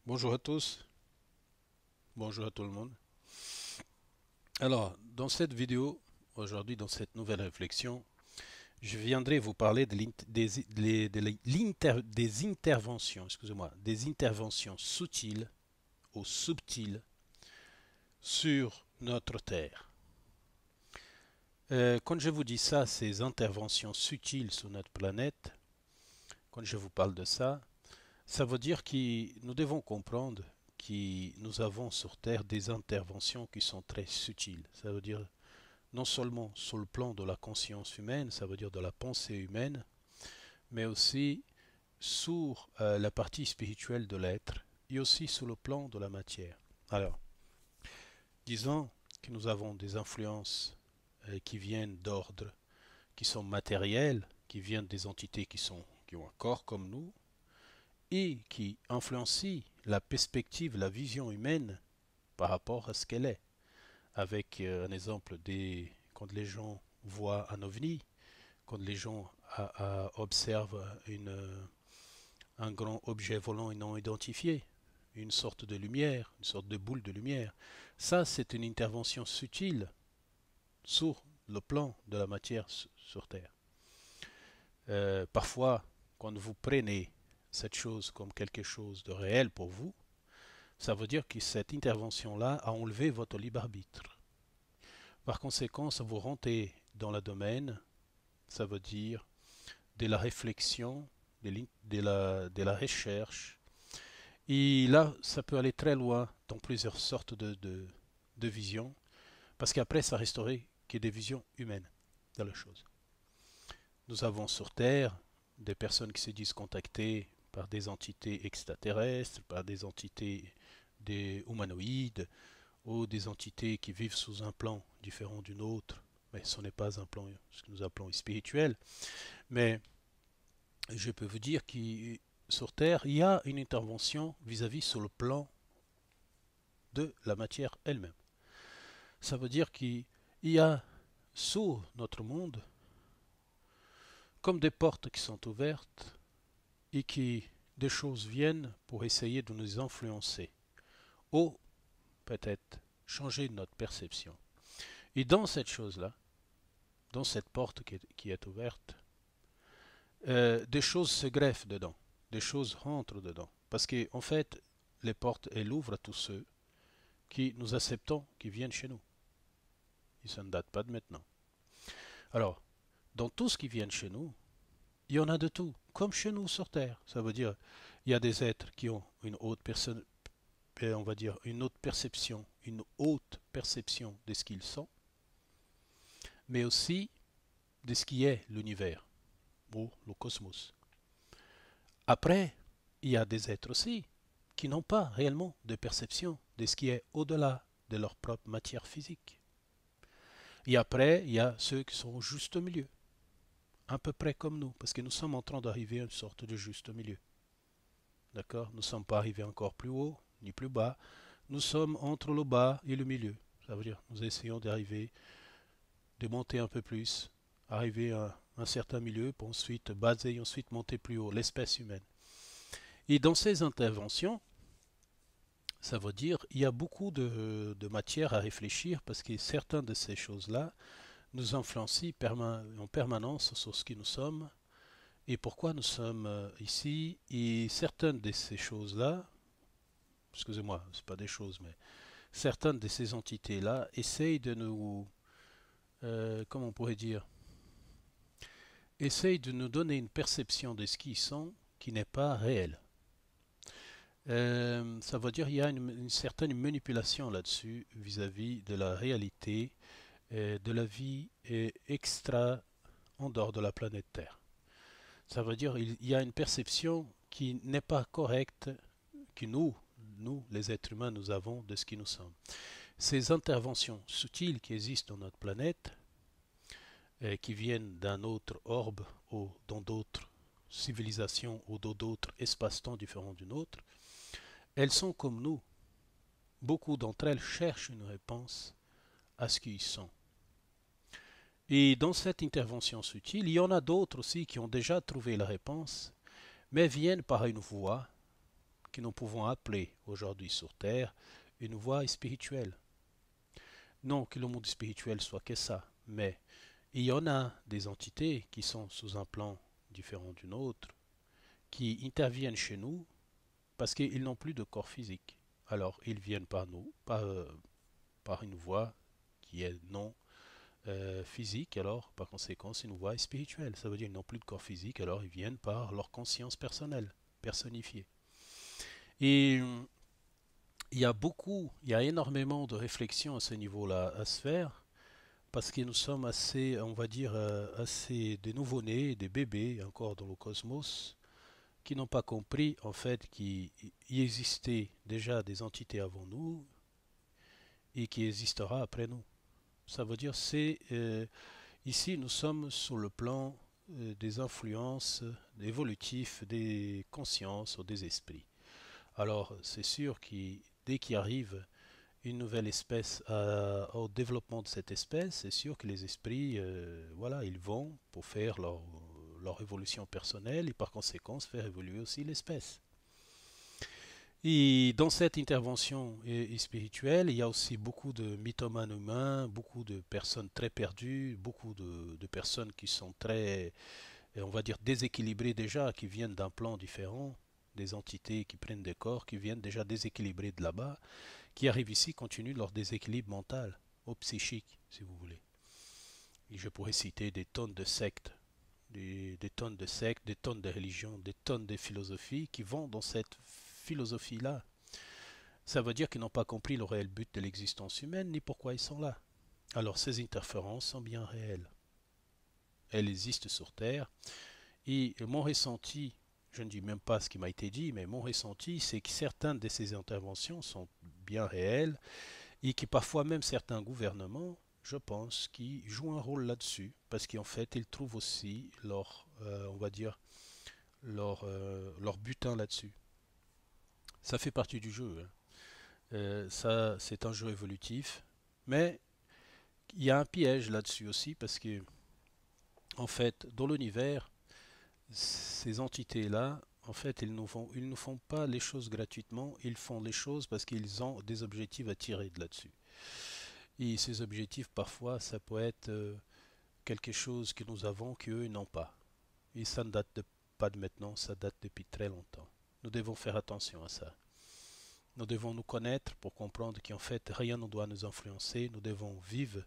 Bonjour à tous, bonjour à tout le monde. Alors, dans cette vidéo, aujourd'hui, dans cette nouvelle réflexion, je viendrai vous parler des interventions, excusez-moi, des interventions subtiles ou subtiles sur notre Terre. Quand je vous dis ça, ces interventions subtiles sur notre planète, quand je vous parle de ça, ça veut dire que nous devons comprendre que nous avons sur Terre des interventions qui sont très subtiles. Ça veut dire non seulement sur le plan de la conscience humaine, ça veut dire de la pensée humaine, mais aussi sur la partie spirituelle de l'être et aussi sur le plan de la matière. Alors, disons que nous avons des influences qui viennent d'ordre, qui sont matérielles, qui viennent des entités qui ont un corps comme nous, et qui influencent la perspective, la vision humaine par rapport à ce qu'elle est. Avec un exemple quand les gens voient un ovni, quand les gens observent un grand objet volant non identifié, une sorte de lumière, une sorte de boule de lumière. Ça, c'est une intervention subtile sur le plan de la matière sur Terre. Parfois, quand vous prenez cette chose comme quelque chose de réel pour vous, ça veut dire que cette intervention-là a enlevé votre libre arbitre. Par conséquent, ça vous rentrez dans le domaine, ça veut dire de la réflexion, de la recherche. Et là, ça peut aller très loin dans plusieurs sortes de visions, parce qu'après, ça resterait que des visions humaines de la chose. Nous avons sur Terre des personnes qui se disent contactées par des entités extraterrestres, par des entités des humanoïdes, ou des entités qui vivent sous un plan différent d'une autre, mais ce n'est pas un plan, ce que nous appelons spirituel. Mais je peux vous dire que sur Terre, il y a une intervention vis-à-vis sur le plan de la matière elle-même. Ça veut dire qu'il y a sous notre monde comme des portes qui sont ouvertes et qui des choses viennent pour essayer de nous influencer ou peut-être changer notre perception. Et dans cette chose-là, dans cette porte qui est ouverte, des choses se greffent dedans, des choses rentrent dedans. Parce qu'en en fait, les portes, elles ouvrent à tous ceux qui nous acceptons, qui viennent chez nous. Et ça ne date pas de maintenant. Alors, dans tout ce qui vient chez nous, il y en a de tout, comme chez nous sur Terre. Ça veut dire, il y a des êtres qui ont une haute personne, on va dire une haute perception de ce qu'ils sont, mais aussi de ce qui est l'univers ou le cosmos. Après, il y a des êtres aussi qui n'ont pas réellement de perception de ce qui est au-delà de leur propre matière physique. Et après, il y a ceux qui sont au juste milieu, à peu près comme nous, parce que nous sommes en train d'arriver à une sorte de juste milieu. D'accord? Nous ne sommes pas arrivés encore plus haut, ni plus bas. Nous sommes entre le bas et le milieu. Ça veut dire nous essayons d'arriver, de monter un peu plus, arriver à un certain milieu, pour ensuite baser et ensuite monter plus haut, l'espèce humaine. Et dans ces interventions, ça veut dire qu'il y a beaucoup de matière à réfléchir parce que certaines de ces choses-là nous influencent en permanence sur ce que nous sommes et pourquoi nous sommes ici. Et certaines de ces choses-là, excusez-moi, ce pas des choses, mais certaines de ces entités-là essayent de nous, comment on pourrait dire, essayent de nous donner une perception de ce qu'ils sont qui n'est pas réelle. Ça veut dire qu'il y a une certaine manipulation là-dessus vis-à-vis de la réalité de la vie extra en dehors de la planète Terre. Ça veut dire qu'il y a une perception qui n'est pas correcte que nous, les êtres humains, nous avons de ce que nous sommes. Ces interventions subtiles qui existent dans notre planète, qui viennent d'un autre orbe ou dans d'autres civilisations ou dans d'autres espaces-temps différents du nôtre, elles sont comme nous. Beaucoup d'entre elles cherchent une réponse à ce qu'ils sont. Et dans cette intervention subtile, il y en a d'autres aussi qui ont déjà trouvé la réponse, mais viennent par une voie que nous pouvons appeler aujourd'hui sur Terre une voie spirituelle. Non que le monde spirituel soit que ça, mais il y en a des entités qui sont sous un plan différent du nôtre, qui interviennent chez nous parce qu'ils n'ont plus de corps physique. Alors ils viennent par nous, par une voie qui est non physique, alors par conséquent c'est une voie spirituelle. Ça veut dire qu'ils n'ont plus de corps physique, alors ils viennent par leur conscience personnelle, personnifiée. Et il y a énormément de réflexions à ce niveau-là à se faire, parce que nous sommes assez, on va dire, assez des nouveau-nés, des bébés encore dans le cosmos, qui n'ont pas compris en fait qu'il y existait déjà des entités avant nous et qui existera après nous. Ça veut dire c'est ici nous sommes sur le plan des influences évolutives des consciences ou des esprits. Alors c'est sûr que dès qu'il arrive une nouvelle espèce au développement de cette espèce, c'est sûr que les esprits, voilà, ils vont pour faire leur évolution personnelle et par conséquent faire évoluer aussi l'espèce. Et dans cette intervention spirituelle, il y a aussi beaucoup de mythomanes humains, beaucoup de personnes très perdues, beaucoup de personnes qui sont très, on va dire, déséquilibrées déjà, qui viennent d'un plan différent, des entités qui prennent des corps, qui viennent déjà déséquilibrées de là-bas, qui arrivent ici, continuent leur déséquilibre mental, ou psychique, si vous voulez. Et je pourrais citer des tonnes de sectes, des tonnes de sectes, des tonnes de religions, des tonnes de philosophies qui vont dans cette philosophie-là. Ça veut dire qu'ils n'ont pas compris le réel but de l'existence humaine, ni pourquoi ils sont là. Alors ces interférences sont bien réelles. Elles existent sur Terre. Et mon ressenti, je ne dis même pas ce qui m'a été dit, mais mon ressenti, c'est que certaines de ces interventions sont bien réelles et que parfois même certains gouvernements, je pense, qui jouent un rôle là-dessus, parce qu'en fait, ils trouvent aussi on va dire, leur butin là-dessus. Ça fait partie du jeu. Hein. Ça, c'est un jeu évolutif, mais il y a un piège là-dessus aussi, parce que, en fait, dans l'univers, ces entités-là, en fait, ils ne font pas les choses gratuitement, ils font les choses parce qu'ils ont des objectifs à tirer de là-dessus. Et ces objectifs, parfois, ça peut être quelque chose que nous avons qu'eux n'ont pas. Et ça ne date pas de maintenant, ça date depuis très longtemps. Nous devons faire attention à ça. Nous devons nous connaître pour comprendre qu'en fait, rien ne doit nous influencer. Nous devons vivre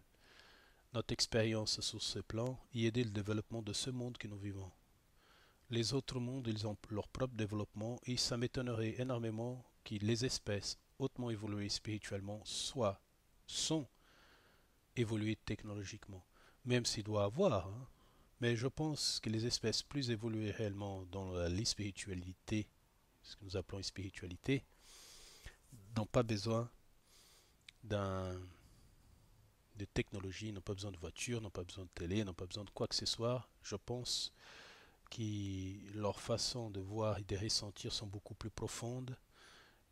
notre expérience sur ce plan et aider le développement de ce monde que nous vivons. Les autres mondes, ils ont leur propre développement et ça m'étonnerait énormément que les espèces hautement évoluées spirituellement sont évoluées technologiquement, même s'il doit avoir. Hein. Mais je pense que les espèces plus évoluées réellement dans la spiritualité, ce que nous appelons spiritualité, n'ont pas besoin d'un de technologie, n'ont pas besoin de voitures, n'ont pas besoin de télé, n'ont pas besoin de quoi que ce soit. Je pense que leur façon de voir et de ressentir sont beaucoup plus profondes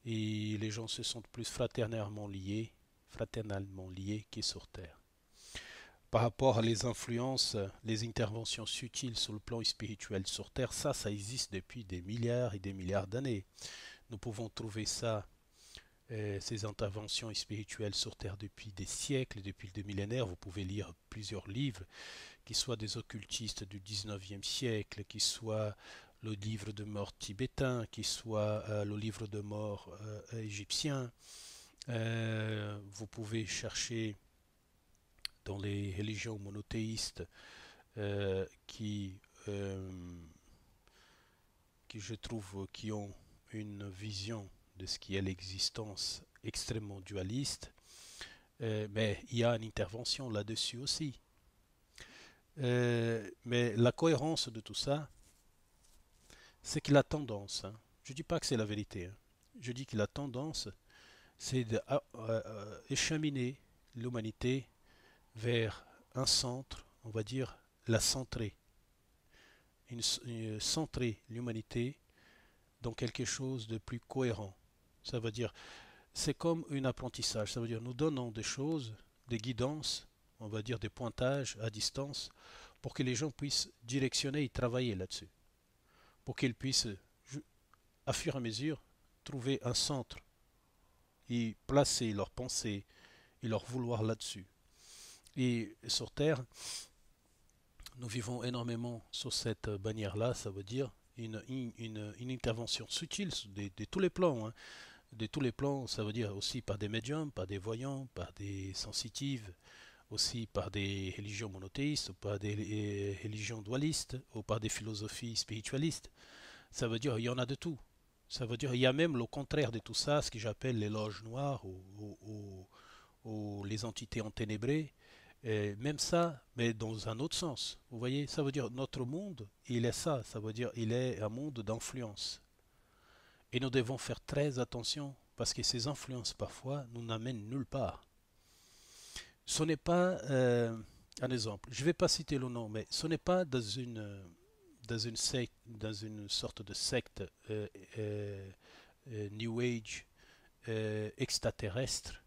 et les gens se sentent plus fraternellement liés qu'est sur Terre. Par rapport à les influences, les interventions subtiles sur le plan spirituel sur Terre, ça existe depuis des milliards et des milliards d'années. Nous pouvons trouver ça, ces interventions spirituelles sur Terre depuis des siècles, depuis des millénaires. Vous pouvez lire plusieurs livres, qui soient des occultistes du 19e siècle, qui soient le livre de mort tibétain, qui soit le livre de mort égyptien. Vous pouvez chercher dans les religions monothéistes qui je trouve qui ont une vision de ce qui est l'existence extrêmement dualiste, mais il y a une intervention là-dessus aussi. Mais la cohérence de tout ça, c'est que la tendance, hein, je ne dis pas que c'est la vérité, hein, je dis que la tendance, c'est d'écheminer l'humanité vers un centre, on va dire la centrer, centrer l'humanité dans quelque chose de plus cohérent. Ça veut dire, c'est comme un apprentissage, ça veut dire nous donnons des choses, des guidances, on va dire des pointages à distance, pour que les gens puissent directionner et travailler là-dessus, pour qu'ils puissent, à fur et à mesure, trouver un centre et placer leur pensée et leur vouloir là-dessus. Et sur Terre, nous vivons énormément sur cette bannière-là, ça veut dire une intervention subtile de tous les plans. Hein. De tous les plans, ça veut dire aussi par des médiums, par des voyants, par des sensitives, aussi par des religions monothéistes, ou par des religions dualistes, ou par des philosophies spiritualistes. Ça veut dire il y en a de tout. Ça veut dire il y a même le contraire de tout ça, ce que j'appelle les loges noires ou les entités enténébrées. Et même ça, mais dans un autre sens. Vous voyez, ça veut dire notre monde, il est ça. Ça veut dire il est un monde d'influence. Et nous devons faire très attention parce que ces influences parfois nous n'amènent nulle part. Ce n'est pas un exemple. Je ne vais pas citer le nom, mais ce n'est pas dans une sorte de secte New Age extraterrestre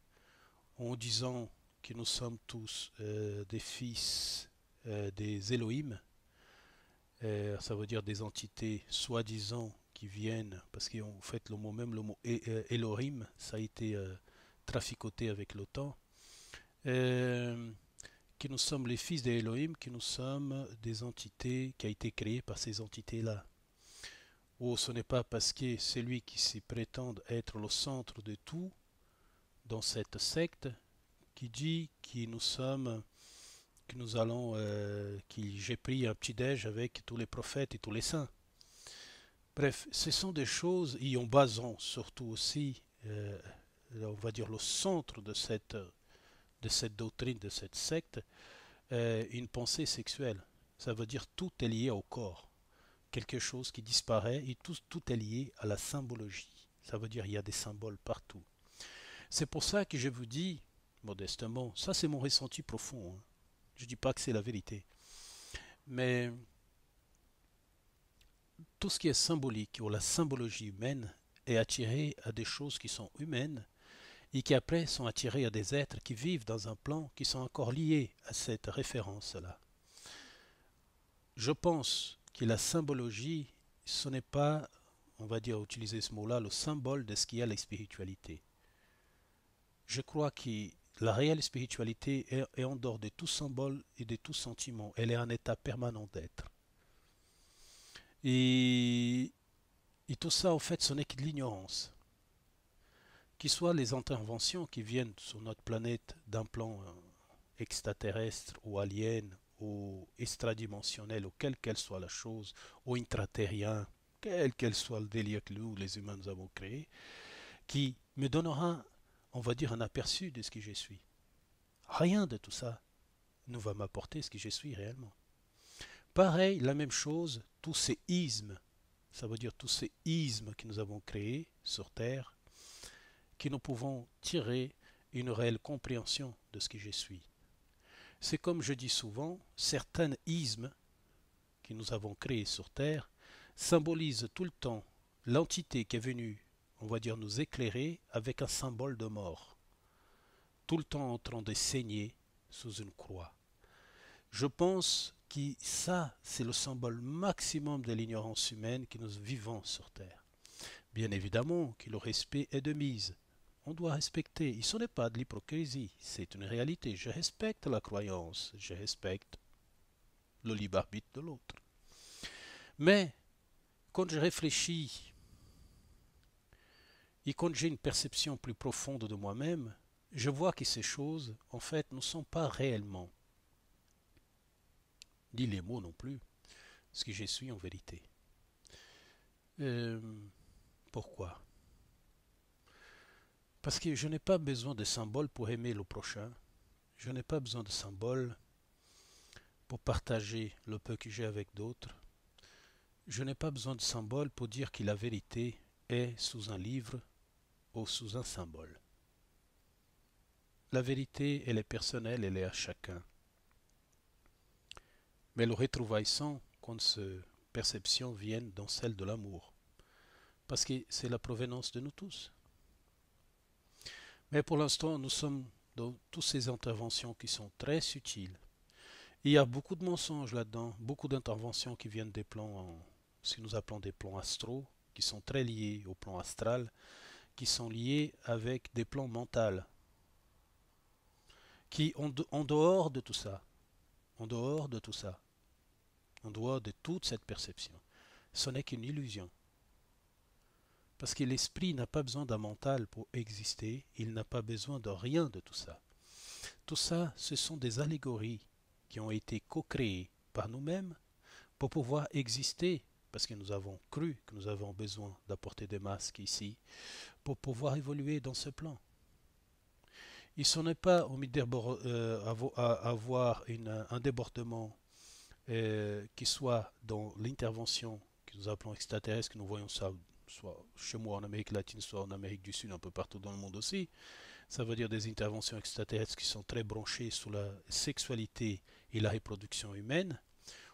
en disant que nous sommes tous des fils des Elohim. Ça veut dire des entités soi-disant qui viennent, parce qu'en fait le mot Elohim, ça a été traficoté avec le temps, que nous sommes les fils des Elohim, que nous sommes des entités qui a été créées par ces entités-là. Ou ce n'est pas parce que celui qui s'y prétend être le centre de tout dans cette secte qui dit que nous sommes, que nous allons, que j'ai pris un petit déj avec tous les prophètes et tous les saints. Bref, ce sont des choses, et en basant surtout aussi, on va dire le centre de cette doctrine, de cette secte, une pensée sexuelle. Ça veut dire tout est lié au corps. Quelque chose qui disparaît et tout est lié à la symbologie. Ça veut dire il y a des symboles partout. C'est pour ça que je vous dis, modestement, ça c'est mon ressenti profond. Hein. Je ne dis pas que c'est la vérité. Mais tout ce qui est symbolique ou la symbologie humaine est attiré à des choses qui sont humaines et qui après sont attirés à des êtres qui vivent dans un plan qui sont encore liés à cette référence-là. Je pense que la symbologie, ce n'est pas, on va dire, utiliser ce mot-là, le symbole de ce qui est la spiritualité. Je crois que la réelle spiritualité est en dehors de tout symbole et de tout sentiment. Elle est un état permanent d'être. Et tout ça, en fait, ce n'est que de l'ignorance. Qu'il soit les interventions qui viennent sur notre planète d'un plan extraterrestre ou alien ou extradimensionnel, ou quelle qu'elle soit la chose, ou intraterrien, quel qu'elle soit le délire que nous, les humains, nous avons créé, qui me donnera, on va dire, un aperçu de ce que je suis. Rien de tout ça ne va m'apporter ce que je suis réellement. Pareil, la même chose, tous ces ismes, ça veut dire tous ces ismes que nous avons créés sur Terre, que nous pouvons tirer une réelle compréhension de ce que je suis. C'est comme je dis souvent, certains ismes que nous avons créés sur Terre symbolisent tout le temps l'entité qui est venue, on va dire, nous éclairer avec un symbole de mort, tout le temps en train de saigner sous une croix. Je pense que ça, c'est le symbole maximum de l'ignorance humaine que nous vivons sur Terre. Bien évidemment que le respect est de mise. On doit respecter. Et ce n'est pas de l'hypocrisie, c'est une réalité. Je respecte la croyance, je respecte le libre arbitre de l'autre. Mais quand je réfléchis et quand j'ai une perception plus profonde de moi-même, je vois que ces choses, en fait, ne sont pas réellement, ni les mots non plus, ce que je suis en vérité. Pourquoi ? Parce que je n'ai pas besoin de symboles pour aimer le prochain. Je n'ai pas besoin de symboles pour partager le peu que j'ai avec d'autres. Je n'ai pas besoin de symboles pour dire que la vérité est sous un livre ou sous un symbole. La vérité, elle est personnelle, elle est à chacun. Mais le retrouvailles sans qu'on se perception vienne dans celle de l'amour. Parce que c'est la provenance de nous tous. Mais pour l'instant, nous sommes dans toutes ces interventions qui sont très subtiles. Il y a beaucoup de mensonges là-dedans, beaucoup d'interventions qui viennent des plans, ce que nous appelons des plans astraux, qui sont très liés au plan astral, qui sont liés avec des plans mentaux, qui en dehors de tout ça, en dehors de tout ça, en dehors de toute cette perception, ce n'est qu'une illusion. Parce que l'esprit n'a pas besoin d'un mental pour exister, il n'a pas besoin de rien de tout ça. Tout ça, ce sont des allégories qui ont été co-créées par nous-mêmes pour pouvoir exister, parce que nous avons cru que nous avons besoin d'apporter des masques ici, pour pouvoir évoluer dans ce plan. Il ne n'est pas avoir un débordement qui soit dans l'intervention que nous appelons extraterrestre, que nous voyons ça soit chez moi en Amérique latine, soit en Amérique du Sud, un peu partout dans le monde aussi. Ça veut dire des interventions extraterrestres qui sont très branchées sur la sexualité et la reproduction humaine,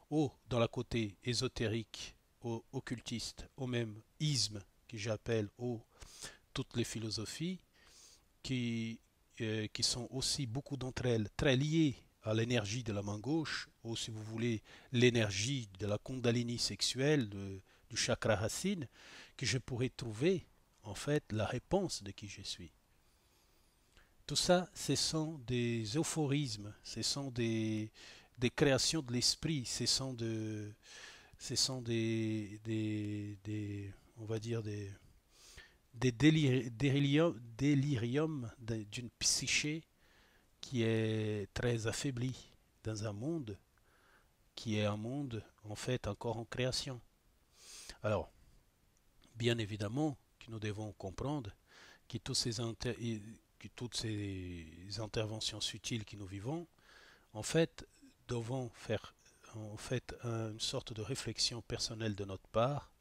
ou dans la côté ésotérique, ou occultiste, ou même isme, que j'appelle, ou toutes les philosophies, qui sont aussi beaucoup d'entre elles très liées à l'énergie de la main gauche, ou si vous voulez, l'énergie de la kundalini sexuelle, du chakra racine, que je pourrais trouver en fait la réponse de qui je suis. Tout ça, ce sont des euphorismes, ce sont des créations de l'esprit, ce sont on va dire des déliriums d'une psyché qui est très affaiblie dans un monde qui est un monde en fait encore en création. Alors, bien évidemment que nous devons comprendre que, que toutes ces interventions subtiles que nous vivons, en fait, devons faire en fait une sorte de réflexion personnelle de notre part.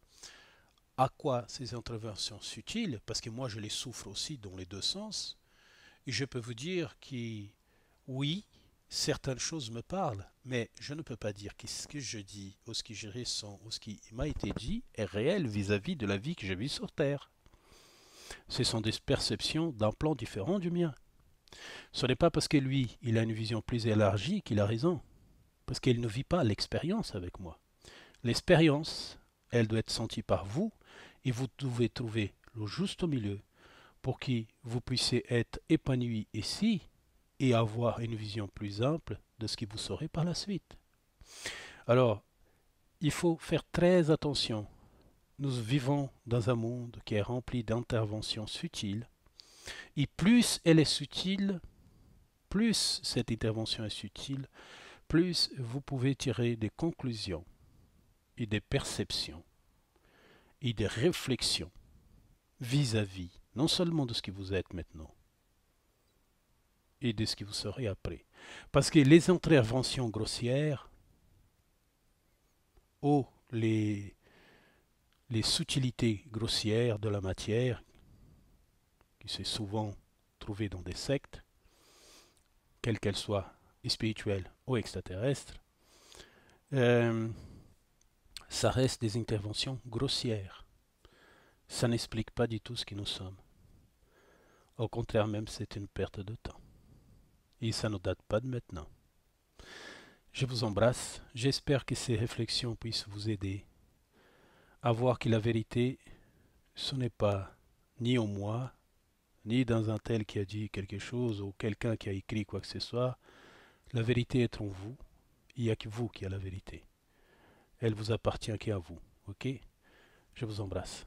À quoi ces interventions subtiles? Parce que moi je les souffre aussi dans les deux sens. Et je peux vous dire que oui, certaines choses me parlent, mais je ne peux pas dire que ce que je dis, ou ce que je ressens, ou ce qui m'a été dit est réel vis-à-vis de la vie que je vis sur Terre. Ce sont des perceptions d'un plan différent du mien. Ce n'est pas parce que lui, il a une vision plus élargie qu'il a raison, parce qu'il ne vit pas l'expérience avec moi. L'expérience, elle doit être sentie par vous, et vous devez trouver le juste milieu pour que vous puissiez être épanoui ici et avoir une vision plus ample de ce que vous serez par la suite. Alors, il faut faire très attention. Nous vivons dans un monde qui est rempli d'interventions subtiles, et plus elle est subtile, plus cette intervention est subtile, plus vous pouvez tirer des conclusions et des perceptions et des réflexions vis-à-vis non seulement de ce que vous êtes maintenant et de ce que vous serez après. Parce que les interventions grossières ou les subtilités grossières de la matière, qui s'est souvent trouvée dans des sectes, quelles qu'elles soient, spirituelles ou extraterrestres, ça reste des interventions grossières. Ça n'explique pas du tout ce que nous sommes. Au contraire même, c'est une perte de temps. Et ça ne date pas de maintenant. Je vous embrasse. J'espère que ces réflexions puissent vous aider à voir que la vérité, ce n'est pas ni en moi, ni dans un tel qui a dit quelque chose ou quelqu'un qui a écrit quoi que ce soit. La vérité est en vous. Il n'y a que vous qui avez la vérité. Elle vous appartient qu'à vous. Ok? Je vous embrasse.